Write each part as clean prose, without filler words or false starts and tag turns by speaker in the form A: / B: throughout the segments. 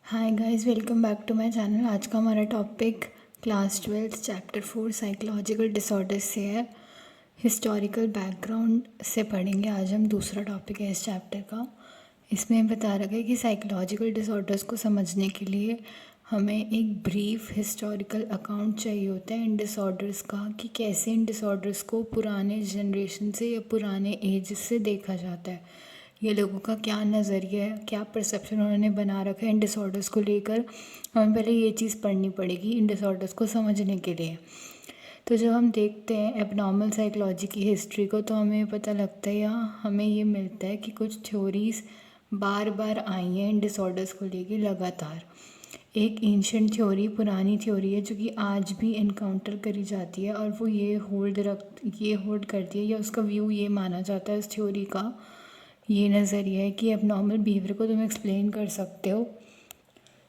A: Hi guys, welcome back to my channel. आज का हमारा topic class 12 chapter 4 psychological disorders से है। हिस्टोरिकल बैकग्राउंड से पढ़ेंगे। आज हम दूसरा टॉपिक है इस चैप्टर का। इसमें बता रखा है कि साइकोलॉजिकल डिसऑर्डर्स को समझने के लिए हमें एक ब्रीफ हिस्टोरिकल अकाउंट चाहिए होता है इन डिसऑर्डर्स का, कि कैसे इन डिसऑर्डर्स को पुराने जनरेशन से या पुराने एज से देखा जाता है। ये लोगों का क्या नज़रिया है, क्या परसेप्शन उन्होंने बना रखा है इन डिसऑर्डर्स को लेकर। हमें पहले ये चीज़ पढ़नी पड़ेगी इन डिसऑर्डर्स को समझने के लिए। तो जब हम देखते हैं एबनॉर्मल साइकोलॉजी की हिस्ट्री को, तो हमें पता लगता है या हमें ये मिलता है कि कुछ थ्योरीज़ बार बार आई हैं इन डिसऑर्डर्स को लेकर लगातार। एक एंशिएंट थ्योरी, पुरानी थ्योरी है जो कि आज भी इनकाउंटर करी जाती है, और वो ये होल्ड करती है, या उसका व्यू ये माना जाता है इस थ्योरी का, ये नज़रिया है कि एबनॉर्मल बिहेवियर को तुम एक्सप्लेन कर सकते हो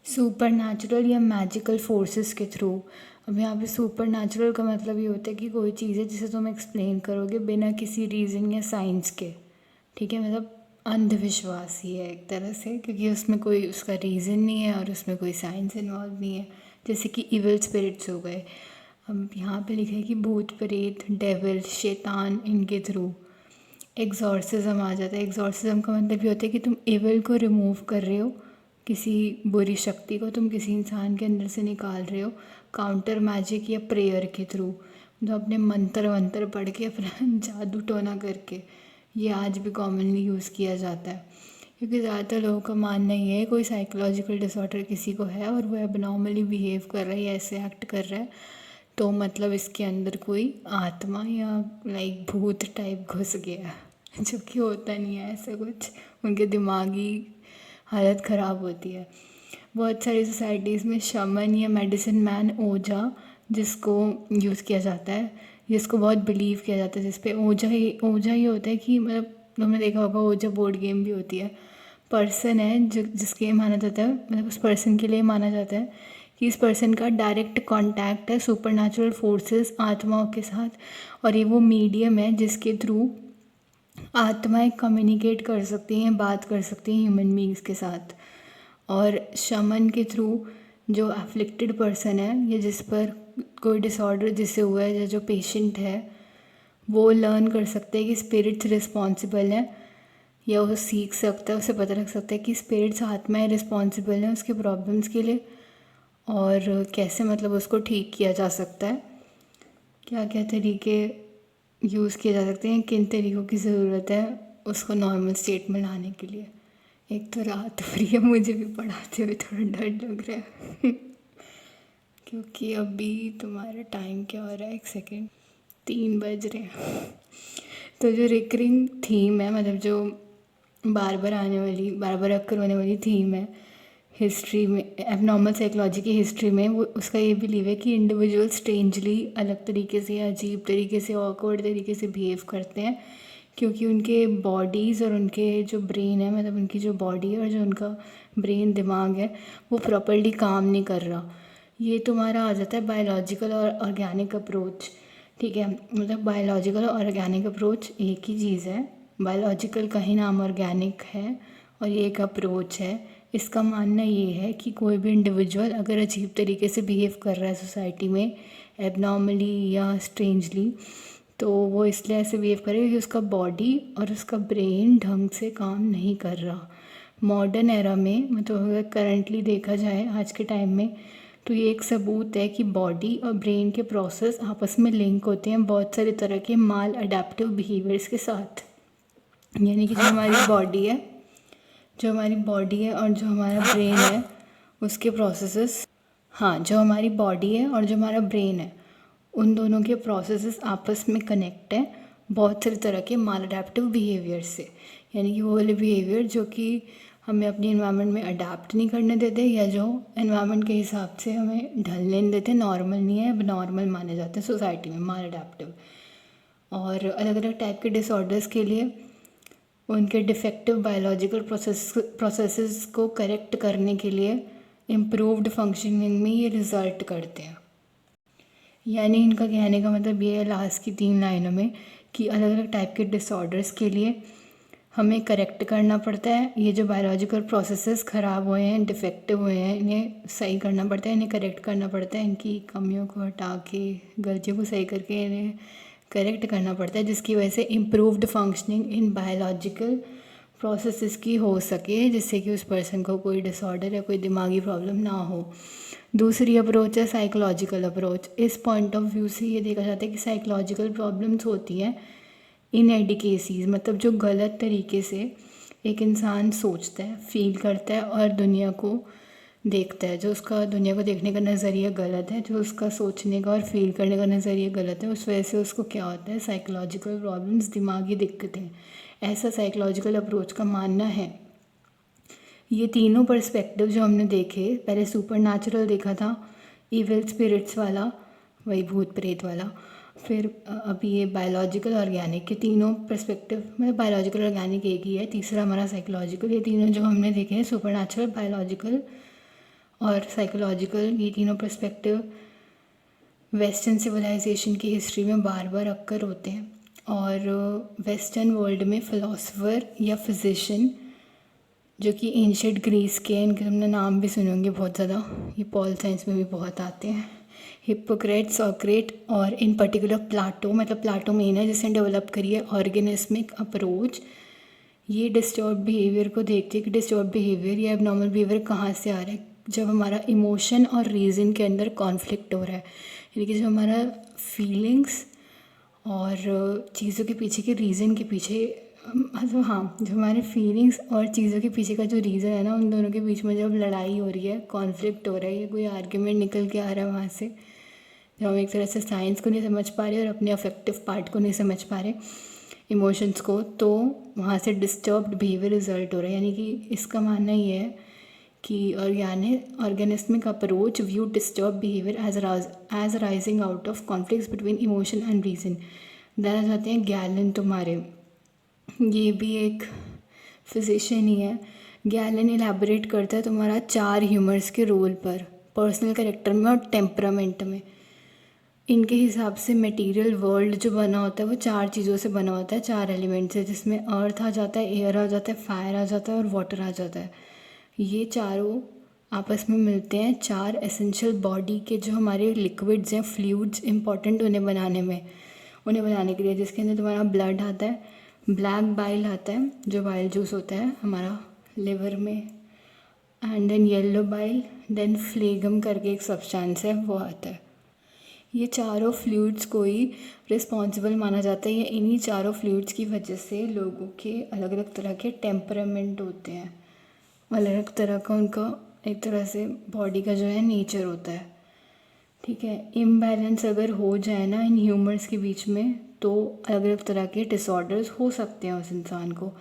A: सुपर नेचुरल या मैजिकल फोर्सेस के थ्रू। अब यहाँ पे सुपर नेचुरल का मतलब ये होता है कि कोई चीज़ है जिसे तुम एक्सप्लेन करोगे बिना किसी रीज़न या साइंस के। ठीक है, मतलब अंधविश्वास ही है एक तरह से, क्योंकि उसमें कोई उसका रीज़न नहीं है और उसमें कोई साइंस इन्वॉल्व नहीं है। जैसे कि इविल स्पिरिट्स हो गए। अब यहाँ पे लिखा है कि भूत प्रेत, डेविल, शैतान, इनके थ्रू एग्जॉर्सिज्म आ जाता है। एग्जॉर्सिज्म का मतलब ये होता है कि तुम एविल को रिमूव कर रहे हो, किसी बुरी शक्ति को तुम किसी इंसान के अंदर से निकाल रहे हो काउंटर मैजिक या प्रेयर के थ्रू, मतलब अपने मंत्र वंत्र पढ़ के, अपना जादू टोना करके। ये आज भी कॉमनली यूज़ किया जाता है, क्योंकि ज़्यादातर लोगों का मानना ये है कोई साइकोलॉजिकल डिसऑर्डर किसी को है और वो एबनॉर्मली बिहेव कर रहा है या ऐसे एक्ट कर रहा है, तो मतलब इसके अंदर कोई आत्मा या लाइक भूत टाइप घुस गया है। जो कि होता नहीं है ऐसा कुछ, उनके दिमागी हालत ख़राब होती है। बहुत सारी सोसाइटीज़ में शमन या मेडिसिन मैन, ओझा, जिसको यूज़ किया जाता है, जिसको बहुत बिलीव किया जाता है, जिस पे ओझा ही होता है कि मतलब तुमने देखा होगा ओझा बोर्ड गेम भी होती है। पर्सन है जो जिसके माना जाता है, मतलब उस पर्सन के लिए माना जाता है कि इस पर्सन का डायरेक्ट कांटेक्ट है सुपर नेचुरल फोर्सेस, आत्माओं के साथ, और ये वो मीडियम है जिसके थ्रू आत्माएं कम्युनिकेट कर सकती हैं, बात कर सकती हैं ह्यूमन बींग्स के साथ। और शमन के थ्रू जो अफ्लिक्टेड पर्सन है या जिस पर कोई डिसऑर्डर जिससे हुआ है या जो पेशेंट है, वो लर्न कर सकते हैं कि स्पिरिट्स रिस्पॉन्सिबल हैं, या वो सीख सकता है, उसे पता लग सकता है कि स्पिरिट्स, आत्माएं रिस्पॉन्सिबल हैं उसके प्रॉब्लम्स के लिए, और कैसे मतलब उसको ठीक किया जा सकता है, क्या क्या तरीके यूज़ किए जा सकते हैं, किन तरीक़ों की ज़रूरत है उसको नॉर्मल स्टेट में लाने के लिए। एक तो रात हो रही है, मुझे भी पढ़ाते हुए थोड़ा डर लग रहा है क्योंकि अभी तुम्हारा टाइम क्या हो रहा है, 1 सेकेंड, 3 बज रहे हैं। तो जो रिकरिंग थीम है, मतलब जो बार बार आने वाली, बार बार अक्कर होने वाली थीम है हिस्ट्री में, एबनॉर्मल साइकोलॉजी की हिस्ट्री में, वो उसका ये बिलीव है कि इंडिविजुअल स्ट्रेंजली अलग तरीके से, अजीब तरीके से, ऑकवर्ड तरीके से बिहेव करते हैं, क्योंकि उनके बॉडीज़ और उनके जो ब्रेन है, मतलब उनकी जो बॉडी है और जो उनका ब्रेन दिमाग है, वो प्रॉपर्ली काम नहीं कर रहा। ये तुम्हारा आ जाता है बायोलॉजिकल और ऑर्गेनिक अप्रोच। ठीक है, मतलब बायोलॉजिकल और ऑर्गेनिक अप्रोच एक ही चीज़ है। बायोलॉजिकल का ही नाम ऑर्गेनिक है और ये एक अप्रोच है। इसका मानना ये है कि कोई भी इंडिविजुअल अगर अजीब तरीके से बिहेव कर रहा है सोसाइटी में, एबनॉर्मली या स्ट्रेंजली, तो वो इसलिए ऐसे बिहेव करेगा कि उसका बॉडी और उसका ब्रेन ढंग से काम नहीं कर रहा। मॉडर्न एरा में, मतलब अगर करंटली देखा जाए आज के टाइम में, तो ये एक सबूत है कि बॉडी और ब्रेन के प्रोसेस आपस में लिंक होते हैं बहुत सारे तरह के माल अडेप्टिव बिहेवियर्स के साथ। यानी कि जो हमारी बॉडी है और जो हमारा ब्रेन है उसके प्रोसेसेस, हाँ, जो हमारी बॉडी है और जो हमारा ब्रेन है, उन दोनों के प्रोसेसेस आपस में कनेक्ट हैं बहुत सारे तरह के माल अडेप्टिव बिहेवियर से। यानी कि वो वाले बिहेवियर जो कि हमें अपनी इन्वायरमेंट में अडेप्ट नहीं करने देते, या जो इन्वायरमेंट के हिसाब से हमें ढलने नहीं देते, नॉर्मल नहीं है, अब नॉर्मल माने जाते हैं सोसाइटी में, माल अडेप्टिव। और अलग अलग टाइप के डिसऑर्डर्स के लिए उनके डिफेक्टिव बायोलॉजिकल प्रोसेसेस को करेक्ट करने के लिए इम्प्रूव्ड फंक्शनिंग में ये रिज़ल्ट करते हैं। यानी इनका कहने का मतलब ये है लास्ट की 3 लाइनों में, कि अलग अलग टाइप के डिसऑर्डर्स के लिए हमें करेक्ट करना पड़ता है। ये जो बायोलॉजिकल प्रोसेसेस ख़राब हुए हैं, डिफेक्टिव हुए हैं, इन्हें सही करना पड़ता है, इन्हें करेक्ट करना पड़ता है, इनकी कमियों को हटा के, गलतियों को सही करके इन्हें करेक्ट करना पड़ता है, जिसकी वजह से improved functioning in biological processes की हो सके, जिससे कि उस पर्सन को कोई डिसऑर्डर या कोई दिमागी प्रॉब्लम ना हो। दूसरी अप्रोच है साइकोलॉजिकल अप्रोच। इस पॉइंट ऑफ व्यू से ये देखा जाता है कि साइकोलॉजिकल प्रॉब्लम्स होती हैं इनएडिकेसीज, मतलब जो गलत तरीके से एक इंसान सोचता है, फील करता है और दुनिया को देखता है, जो उसका दुनिया को देखने का नज़रिया गलत है, जो उसका सोचने का और फील करने का नज़रिया गलत है, उस वजह से उसको क्या होता है, साइकोलॉजिकल प्रॉब्लम्स, दिमागी दिक्कतें। ऐसा साइकोलॉजिकल अप्रोच का मानना है। ये तीनों पर्सपेक्टिव जो हमने देखे, पहले सुपर नेचुरल देखा था, इविल स्पिरिट्स वाला, वही भूत प्रेत वाला, फिर अभी ये बायोलॉजिकल ऑर्गेनिक के तीनों पर्सपेक्टिव, मतलब बायोलॉजिकल ऑर्गेनिक एक ही है, तीसरा हमारा साइकोलॉजिकल। ये तीनों जो हमने देखे हैं, सुपर नेचुरल, बायोलॉजिकल और साइकोलॉजिकल, ये तीनों पर्सपेक्टिव वेस्टर्न सिविलाइजेशन की हिस्ट्री में बार बार अक्कर होते हैं। और वेस्टर्न वर्ल्ड में फ़िलासफ़र या फिजिशियन जो कि एंशिएंट ग्रीस के हैं, इनके हमने नाम भी सुने होंगे बहुत ज़्यादा, ये पॉल साइंस में भी बहुत आते हैं, हिप्पोक्रेट, सोक्रेट और इन पर्टिकुलर प्लाटो, मतलब प्लाटो मेन है जिसने डेवलप करी है ऑर्गेनिस्मिक अप्रोच। ये डिस्टर्ब बिहेवियर को देखते हैं कि डिस्टर्ब बिहेवियर या एबनॉर्मल बिहेवियर कहाँ से आ रहा है, जब हमारा इमोशन और रीज़न के अंदर कॉन्फ्लिक्ट हो रहा है, यानी कि जो हमारा फीलिंग्स और चीज़ों के पीछे के रीज़न के पीछे, मतलब हाँ, जो हमारे फीलिंग्स और चीज़ों के पीछे का जो रीज़न है ना, उन दोनों के बीच में जब लड़ाई हो रही है, कॉन्फ्लिक्ट हो रहा है, या कोई आर्ग्यूमेंट निकल के आ रहा है वहाँ से, जब हम एक तरह से साइंस को नहीं समझ पा रहे और अपने अफेक्टिव पार्ट को नहीं समझ पा रहे, इमोशंस को, तो वहाँ से डिस्टर्ब्ड बिहेवियर रिजल्ट हो रहा है। यानी कि इसका मानना ये है कि organismic approach view disturb behaviour as rising out of conflicts between emotion and reason. देना चाहते हैं गैलन तुम्हारे, ये भी एक फिजिशियन ही है। गैलन इलेबोरेट करता है तुम्हारा 4 ह्यूमर्स के रोल पर, पर्सनल कैरेक्टर में और टेम्परामेंट में। इनके हिसाब से मटेरियल वर्ल्ड जो बना होता है वो 4 चीज़ों से बना होता है, 4 एलिमेंट से, जिसमें अर्थ आ जाता है, एयर आ जाता है, फायर आ जाता है और वाटर आ जाता है। ये चारों आपस में मिलते हैं 4 एसेंशियल बॉडी के, जो हमारे लिक्विड्स हैं, फ्लूइड्स इंपॉर्टेंट उन्हें बनाने के लिए, जिसके अंदर तुम्हारा ब्लड आता है, ब्लैक बाइल आता है, जो बाइल जूस होता है हमारा लिवर में, and then yellow bile, then phlegm करके एक सब्सटेंस है वो आता है। ये चारों फ्लूइड्स को ही रिस्पॉन्सिबल माना जाता है, या इन्हीं चारों फ्लूइड्स की वजह से लोगों के अलग अलग तरह के टेम्परामेंट होते हैं, अलग अलग तरह का उनका एक तरह से बॉडी का जो है नेचर होता है। ठीक है, इम्बैलेंस अगर हो जाए ना इन ह्यूमर्स के बीच में, तो अलग अलग तरह के डिसऑर्डर्स हो सकते हैं उस इंसान को।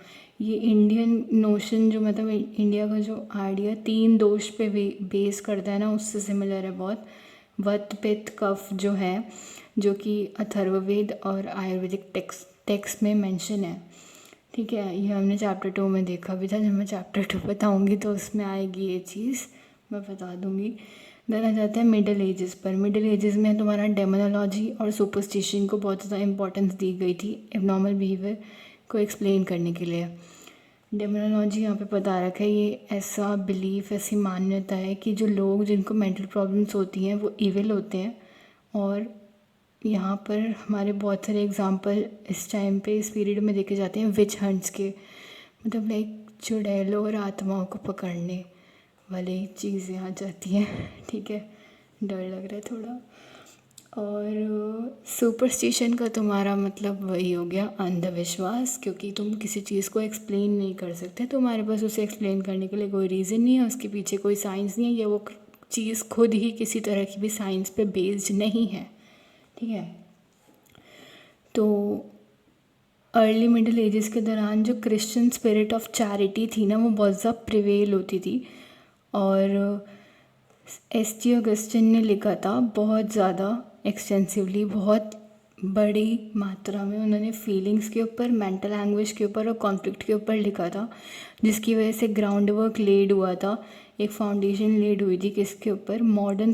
A: ये इंडियन नोशन जो, मतलब इंडिया का जो आइडिया 3 दोष पे बेस करता है ना, उससे सिमिलर है बहुत। वत पित्त कफ जो है, जो कि अथर्ववेद और आयुर्वेदिक टेक्स्ट में मेंशन है। ठीक है, ये हमने चैप्टर 2 में देखा भी था, जब मैं चैप्टर 2 बताऊँगी तो उसमें आएगी ये चीज़, मैं बता दूँगी। देन आ जाते हैं मिडिल एजेस पर। मिडिल एजेस में तुम्हारा डेमोनोलॉजी और सुपरस्टिशन को बहुत ज़्यादा इंपॉर्टेंस दी गई थी एबनॉर्मल बिहेवियर को एक्सप्लेन करने के लिए। डेमोनोलॉजी यहाँ पे बता रखा है, ये ऐसा बिलीफ, ऐसी मान्यता है कि जो लोग जिनको मेंटल प्रॉब्लम्स होती हैं वो इविल होते हैं। और यहाँ पर हमारे बहुत सारे एग्जांपल इस टाइम पे, इस पीरियड में देखे जाते हैं विच हंट्स के, मतलब लाइक चुड़ैलों और आत्माओं को पकड़ने वाली चीज़ें आ जाती हैं। ठीक है, डर लग रहा है थोड़ा। और सुपरस्टिशन का तुम्हारा मतलब वही हो गया अंधविश्वास, क्योंकि तुम किसी चीज़ को एक्सप्लेन नहीं कर सकते, तुम्हारे पास उसे एक्सप्लेन करने के लिए कोई रीज़न नहीं है, उसके पीछे कोई साइंस नहीं है, या वो चीज़ खुद ही किसी तरह की भी साइंस पे बेस्ड नहीं है। ठीक है, तो अर्ली मिडिल एजेस के दौरान जो क्रिश्चियन स्पिरिट ऑफ चैरिटी थी ना, वो बहुत ज़्यादा प्रिवेल होती थी। और एस.टी. ऑगस्टिन ने लिखा था बहुत ज़्यादा एक्सटेंसिवली, बहुत बड़ी मात्रा में उन्होंने फीलिंग्स के ऊपर, मेंटल एंग्विश के ऊपर और कॉन्फ्लिक्ट के ऊपर लिखा था, जिसकी वजह से ग्राउंड वर्क लेड हुआ था, एक फाउंडेशन लेड हुई थी किसके ऊपर, मॉडर्न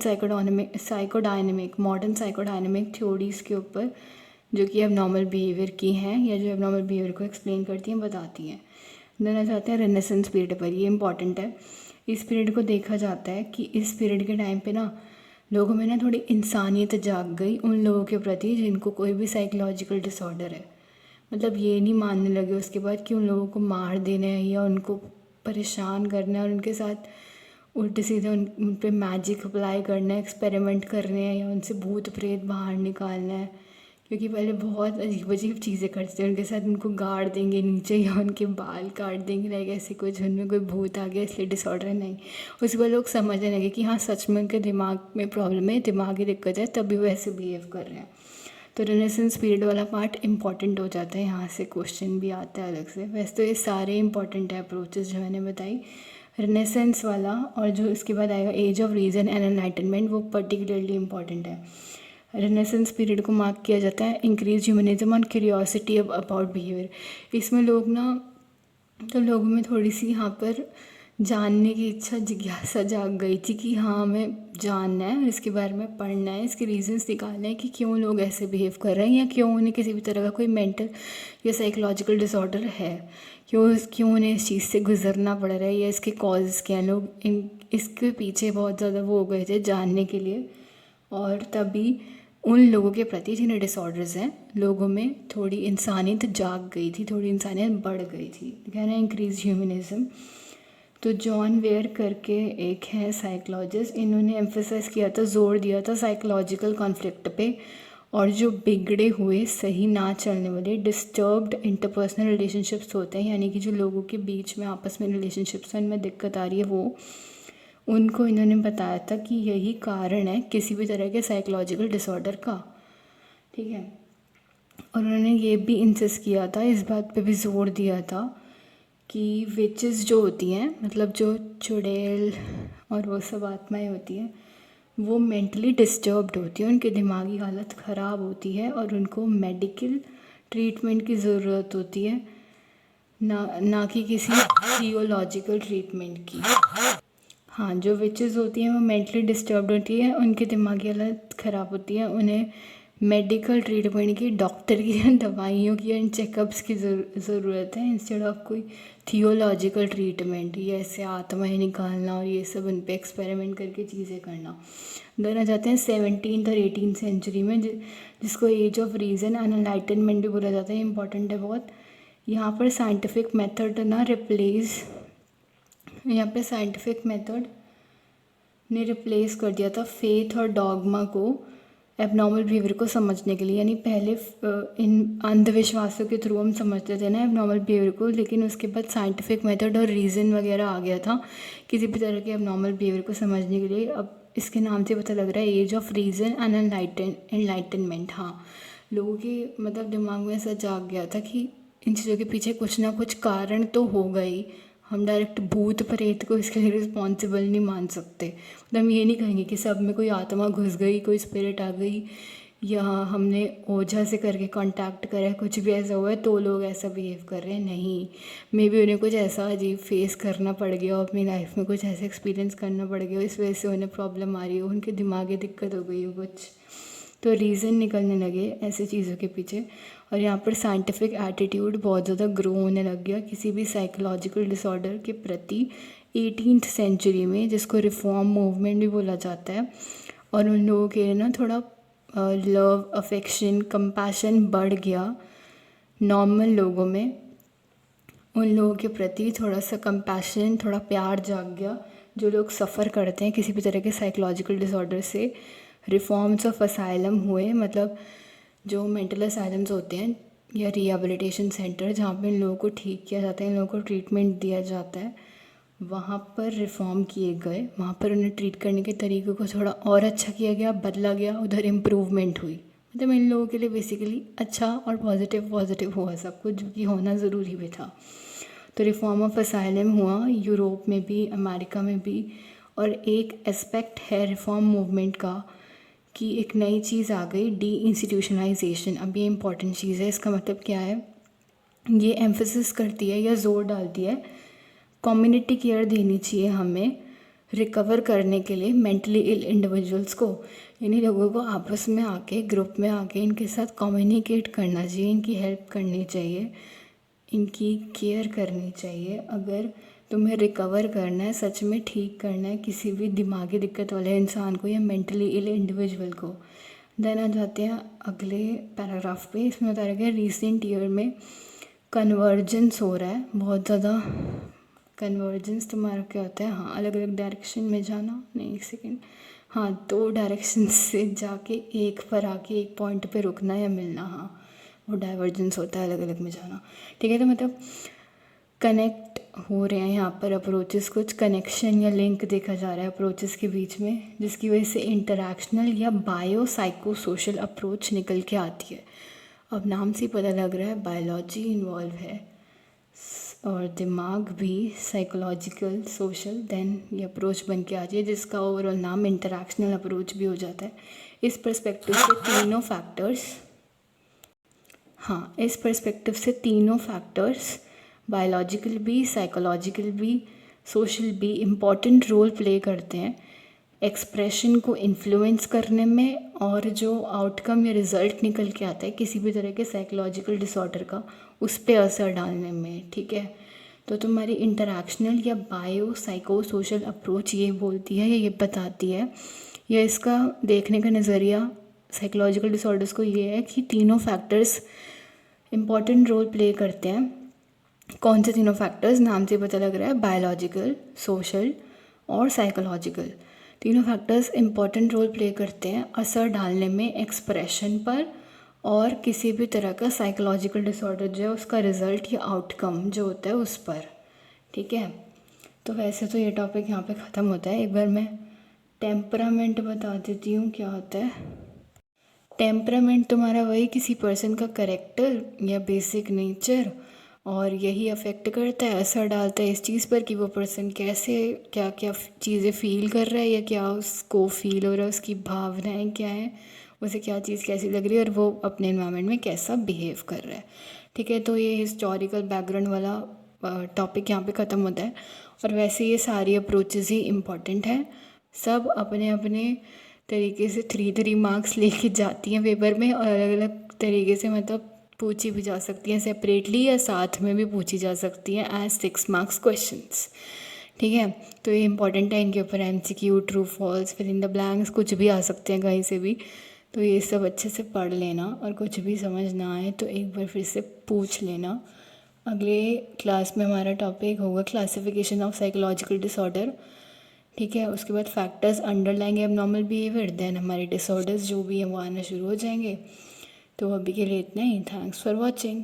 A: साइकोडायनेमिक थ्योरीज़ के ऊपर, जो कि एबनॉर्मल बिहेवियर की हैं, या जो एबनॉर्मल बिहेवियर को एक्सप्लेन करती हैं, बताती हैं। देना चाहते हैं रेनेसेंस पीरियड पर। ये इंपॉर्टेंट है। इस पीरियड को देखा जाता है कि इस पीरियड के टाइम पे ना लोगों में ना थोड़ी इंसानियत जाग गई उन लोगों के प्रति जिनको कोई भी साइकोलॉजिकल डिसऑर्डर है। मतलब ये नहीं मानने लगे उसके बाद कि उन लोगों को मार देना है या उनको परेशान करना है और उनके साथ उल्टे सीधे उन पे मैजिक अप्लाई करना है, एक्सपेरिमेंट करने हैं या उनसे भूत प्रेत बाहर निकालना है। क्योंकि पहले बहुत अजीब अजीब चीज़ें करते थे उनके साथ, उनको गाड़ देंगे नीचे या उनके बाल काट देंगे, लाइक ऐसे कुछ उनमें कोई भूत आ गया इसलिए डिसऑर्डर नहीं। उसके बाद लोग समझने लगे कि हाँ सच में उनके दिमाग में प्रॉब्लम है, दिमागी दिक्कत है, तभी वो ऐसे बिहेव कर रहे हैं। तो रेनेसेंस पीरियड वाला पार्ट इंपॉर्टेंट हो जाता है, यहाँ से क्वेश्चन भी आता है अलग से। वैसे तो ये सारे इंपॉर्टेंट है अप्रोचेस जो मैंने बताई। रेनेसेंस वाला और जो इसके बाद आएगा age of reason and enlightenment, वो पर्टिकुलरली इंपॉर्टेंट है। रेनेसेंस पीरियड को मार्क किया जाता है इंक्रीज ह्यूमनिज्म और क्यूरियोसिटी अबाउट बिहेवियर। इसमें लोग ना तो लोगों में थोड़ी सी यहाँ पर जानने की इच्छा, जिज्ञासा जाग गई थी कि हाँ हमें जानना है, इसके बारे में पढ़ना है, इसके रीजंस निकालना है कि क्यों लोग ऐसे बिहेव कर रहे हैं या क्यों उन्हें किसी भी तरह का कोई मेंटल या साइकोलॉजिकल डिसऑर्डर है, क्यों उन्हें इस चीज़ से गुजरना पड़ रहा है या इसके कॉजेज़ क्या हैं। लोग इसके पीछे बहुत ज़्यादा वो हो गए थे जानने के लिए। और तभी उन लोगों के प्रति जिन्हें डिसऑर्डर्स हैं, लोगों में थोड़ी इंसानियत जाग गई थी, थोड़ी इंसानियत बढ़ गई थी। कहना इंक्रीज ह्यूमनिज्म। तो जॉन वेयर करके एक है साइकोलॉजिस्ट, इन्होंने एम्फेसाइज किया था, जोर दिया था साइकोलॉजिकल कॉन्फ्लिक्ट पे और जो बिगड़े हुए सही ना चलने वाले डिस्टर्ब्ड इंटरपर्सनल रिलेशनशिप्स होते हैं, यानी कि जो लोगों के बीच में आपस में रिलेशनशिप्स हैं उनमें दिक्कत आ रही है, वो उनको इन्होंने बताया था कि यही कारण है किसी भी तरह के साइकोलॉजिकल डिसऑर्डर का। ठीक है। और उन्होंने ये भी इंसिस्ट किया था, इस बात पे भी जोर दिया था कि विचेस जो होती हैं, मतलब जो चुड़ैल और वो सब आत्माएं होती हैं, वो मेंटली डिस्टर्ब्ड होती हैं, उनकी दिमागी हालत ख़राब होती है और उनको मेडिकल ट्रीटमेंट की ज़रूरत होती है, ना कि किसी थियोलॉजिकल ट्रीटमेंट की। हाँ, जो विचेस होती हैं वो मेंटली डिस्टर्ब्ड होती है, उनकी दिमागी हालत ख़राब होती है, उन्हें मेडिकल ट्रीटमेंट की, डॉक्टर की, दवाइयों की एंड चेकअप्स की ज़रूरत है इंस्टेड ऑफ कोई थियोलॉजिकल ट्रीटमेंट, ये ऐसे आत्माएं निकालना और ये सब उन पर एक्सपेरिमेंट करके चीज़ें करना। देना चाहते हैं 17th और 18th सेंचुरी में, जिसको age of reason and enlightenment भी बोला जाता है, इंपॉर्टेंट है बहुत। यहाँ पर साइंटिफिक मेथड ने रिप्लेस कर दिया था फेथ और डॉगमा को एबनॉर्मल बिहेवियर को समझने के लिए। यानी पहले इन अंधविश्वासों के थ्रू हम समझते थे ना एबनॉर्मल बिहेवियर को, लेकिन उसके बाद साइंटिफिक मेथड और रीज़न वगैरह आ गया था किसी भी तरह के एबनॉर्मल बिहेवियर को समझने के लिए। अब इसके नाम से पता लग रहा है age of reason and enlightenment. हाँ, लोगों के मतलब दिमाग में ऐसा जाग गया था कि इन चीज़ों के पीछे कुछ ना कुछ कारण तो होगा ही, हम डायरेक्ट भूत प्रेत को इसके लिए रिस्पॉन्सिबल नहीं मान सकते। मतलब हम ये नहीं कहेंगे कि सब में कोई आत्मा घुस गई, कोई स्पिरिट आ गई, या हमने ओझा से करके कांटेक्ट करा है, कुछ भी ऐसा हुआ है तो लोग ऐसा बिहेव कर रहे हैं। नहीं, मे बी उन्हें कुछ ऐसा अजीब फेस करना पड़ गया और अपनी लाइफ में कुछ ऐसा एक्सपीरियंस करना पड़ गया, इस वजह से उन्हें प्रॉब्लम आ रही हो, उनके दिमागी दिक्कत हो गई हो कुछ, तो रीज़न निकलने लगे ऐसे चीज़ों के पीछे। और यहाँ पर साइंटिफिक एटीट्यूड बहुत ज़्यादा ग्रो होने लग गया किसी भी साइकोलॉजिकल डिसऑर्डर के प्रति 18th सेंचुरी में, जिसको रिफॉर्म मूवमेंट भी बोला जाता है। और उन लोगों के ना थोड़ा लव, अफेक्शन, कंपैशन बढ़ गया नॉर्मल लोगों में, उन लोगों के प्रति थोड़ा सा कंपैशन, थोड़ा प्यार जाग गया जो लोग सफ़र करते हैं किसी भी तरह के साइकोलॉजिकल डिसऑर्डर से। रिफॉर्म्स ऑफ असाइलम हुए, मतलब जो मेंटल असाइलम्स होते हैं या रिहेबिलिटेशन सेंटर जहाँ पे इन लोगों को ठीक किया जाता है, इन लोगों को ट्रीटमेंट दिया जाता है, वहाँ पर रिफॉर्म किए गए, वहाँ पर उन्हें ट्रीट करने के तरीक़े को थोड़ा और अच्छा किया गया, बदला गया, उधर इम्प्रूवमेंट हुई। मतलब इन लोगों के लिए बेसिकली अच्छा और पॉजिटिव हुआ सब कुछ, जो कि होना ज़रूरी भी था। तो रिफॉर्म ऑफ असाइलम हुआ यूरोप में भी, अमेरिका में भी। और एक एस्पेक्ट है रिफॉर्म मूवमेंट का कि एक नई चीज़ आ गई, डी इंस्टीट्यूशनलाइजेशन। अब ये इंपॉर्टेंट चीज़ है। इसका मतलब क्या है, ये एम्फेसिस करती है या जोर डालती है कम्युनिटी केयर देनी चाहिए हमें रिकवर करने के लिए मेंटली इल इंडिविजुअल्स को। यानी लोगों को आपस में आके, ग्रुप में आके इनके साथ कम्युनिकेट करना चाहिए, इनकी हेल्प करनी चाहिए, इनकी केयर करनी चाहिए। अगर तुम्हें रिकवर करना है, सच में ठीक करना है किसी भी दिमागी दिक्कत वाले इंसान को या मेंटली इल इंडिविजुअल को। देन आ जाते हैं अगले पैराग्राफ पे। इसमें बता रखा है रिसेंट ईयर में कन्वर्जेंस हो रहा है बहुत ज़्यादा। कन्वर्जेंस तुम्हारा क्या होता है? हाँ, अलग अलग डायरेक्शन में जाना, नहीं एक सेकेंड, हाँ, 2 डायरेक्शन से जाके एक पर आके एक पॉइंट पे रुकना या मिलना, हाँ, वो डाइवर्जेंस होता है, अलग अलग में जाना। ठीक है, तो मतलब कनेक्ट हो रहे हैं यहाँ पर अप्रोचेस, कुछ कनेक्शन या लिंक देखा जा रहा है अप्रोचेस के बीच में, जिसकी वजह से इंटरैक्शनल या बायो साइको सोशल अप्रोच निकल के आती है। अब नाम से पता लग रहा है बायोलॉजी इन्वॉल्व है और दिमाग भी, साइकोलॉजिकल सोशल, देन ये अप्रोच बन के आ जाए जिसका ओवरऑल नाम इंटरैक्शनल अप्रोच भी हो जाता है। इस पर्सपेक्टिव से तीनों फैक्टर्स, हाँ, इस पर्सपेक्टिव से तीनों फैक्टर्स बायोलॉजिकल भी, साइकोलॉजिकल भी, सोशल भी इम्पॉर्टेंट रोल प्ले करते हैं एक्सप्रेशन को इन्फ्लुएंस करने में, और जो आउटकम या रिज़ल्ट निकल के आता है किसी भी तरह के साइकोलॉजिकल डिसऑर्डर का, उस पर असर डालने में। ठीक है, तो तुम्हारी इंटरैक्शनल या बायो साइको सोशल अप्रोच ये बोलती है या ये बताती है, या इसका देखने का नज़रिया साइकोलॉजिकल डिसऑर्डर्स को ये है कि तीनों फैक्टर्स इम्पॉर्टेंट रोल प्ले करते हैं। कौन से तीनों फैक्टर्स? नाम से पता लग रहा है बायोलॉजिकल, सोशल और साइकोलॉजिकल। तीनों फैक्टर्स इम्पॉर्टेंट रोल प्ले करते हैं असर डालने में एक्सप्रेशन पर और किसी भी तरह का साइकोलॉजिकल डिसऑर्डर जो है उसका रिज़ल्ट या आउटकम जो होता है उस पर। ठीक है, तो वैसे तो ये टॉपिक यहाँ पे ख़त्म होता है। एक बार मैं टेम्परामेंट बता देती हूँ क्या होता है। टेम्परामेंट तुम्हारा वही किसी पर्सन का करेक्टर या बेसिक नेचर, और यही अफेक्ट करता है, असर डालता है इस चीज़ पर कि वो पर्सन कैसे क्या क्या चीज़ें फ़ील कर रहा है या क्या उसको फ़ील हो रहा है, उसकी भावनाएं क्या हैं, उसे क्या चीज़ कैसी लग रही है और वो अपने एनवायरनमेंट में कैसा बिहेव कर रहा है। ठीक है, तो ये हिस्टोरिकल बैकग्राउंड वाला टॉपिक यहाँ पे ख़त्म होता है। और वैसे ये सारी अप्रोचेज़ ही इम्पॉर्टेंट है, सब अपने अपने तरीके से 3-3 मार्क्स लेके जाती हैं पेपर में, और अलग अलग तरीके से मतलब पूछी भी जा सकती हैं सेपरेटली या साथ में भी पूछी जा सकती हैं एज 6 मार्क्स क्वेश्चंस। ठीक है, तो ये इंपॉर्टेंट है। इनके ऊपर MCQ, ट्रू फॉल्स, फिर इन द ब्लैंक्स कुछ भी आ सकते हैं कहीं से भी, तो ये सब अच्छे से पढ़ लेना, और कुछ भी समझ ना आए तो एक बार फिर से पूछ लेना। अगले क्लास में हमारा टॉपिक होगा क्लासिफिकेशन ऑफ साइकोलॉजिकल डिसऑर्डर। ठीक है, उसके बाद factors underlying abnormal behaviour, then हमारे डिसऑर्डर्स जो भी हैं वो आना शुरू हो जाएंगे। तो अभी के लिए इतना ही। Thanks for watching.